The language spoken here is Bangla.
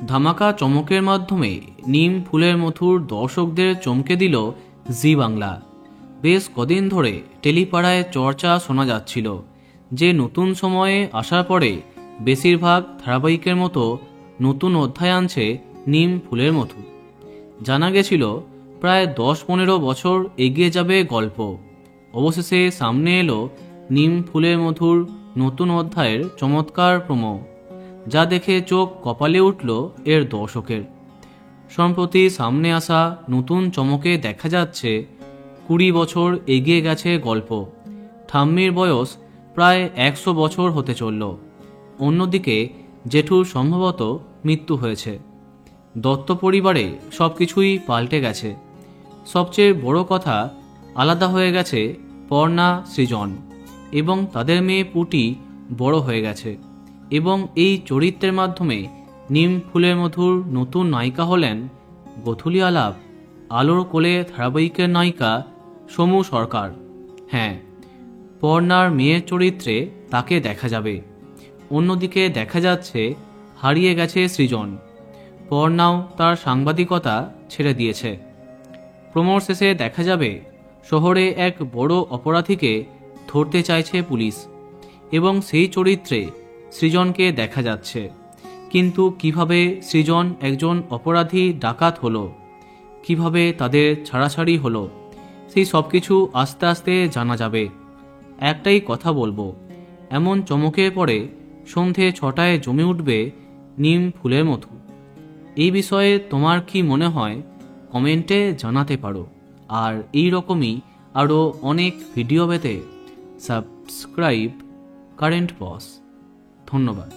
ধামাকা চমকের মাধ্যমে নিম ফুলের মধুর দর্শকদের চমকে দিল জি বাংলা। বেশ কদিন ধরে টেলিপাড়ায় চর্চা শোনা যাচ্ছিল যে নতুন সময়ে আসার পরে বেশিরভাগ ধারাবাহিকের মতো নতুন অধ্যায় আনছে নিম ফুলের মধু। জানা গেছিল প্রায় 10-15 বছর এগিয়ে যাবে গল্প। অবশেষে সামনে এলো নিম ফুলের মধুর নতুন অধ্যায়ের চমৎকার প্রোমো, যা দেখে চোখ কপালে উঠল এর দর্শকের। সম্প্রতি সামনে আসা নতুন চমকে দেখা যাচ্ছে 20 বছর এগিয়ে গেছে গল্প। ঠাম্মির বয়স প্রায় 100 বছর হতে চলল। অন্যদিকে জেঠুর সম্ভবত মৃত্যু হয়েছে। দত্ত পরিবারে সব কিছুই পাল্টে গেছে। সবচেয়ে বড় কথা, আলাদা হয়ে গেছে পর্ণা সৃজন এবং তাদের মেয়ে পুটি বড় হয়ে গেছে। এবং এই চরিত্রের মাধ্যমে নিম ফুলের মধুর নতুন নায়িকা হলেন গথুলি আলাপ, আলোর কোলে ধারাবাহিকের নায়িকা সমু সরকার। হ্যাঁ, পর্ণার মেয়ের চরিত্রে তাকে দেখা যাবে। অন্যদিকে দেখা যাচ্ছে হারিয়ে গেছে সৃজন। পর্ণাও তার সাংবাদিকতা ছেড়ে দিয়েছে। প্রমোর শেষে দেখা যাবে শহরে এক বড় অপরাধীকে ধরতে চাইছে পুলিশ এবং সেই চরিত্রে সৃজনকে দেখা যাচ্ছে। কিন্তু কিভাবে সৃজন একজন অপরাধী ডাকাত হলো, কিভাবে তাদের ছাড়াছাড়ি হলো, সেই সব কিছু আস্তে আস্তে জানা যাবে। একটাই কথা বলবো, এমন চমকের পরে সন্ধে 6টায় জমে উঠবে নিম ফুলের মধু। এই বিষয়ে তোমার কি মনে হয় কমেন্টে জানাতে পারো। আর এই রকমই আরও অনেক ভিডিও পেতে সাবস্ক্রাইব কারেন্ট বস। ধন্যবাদ।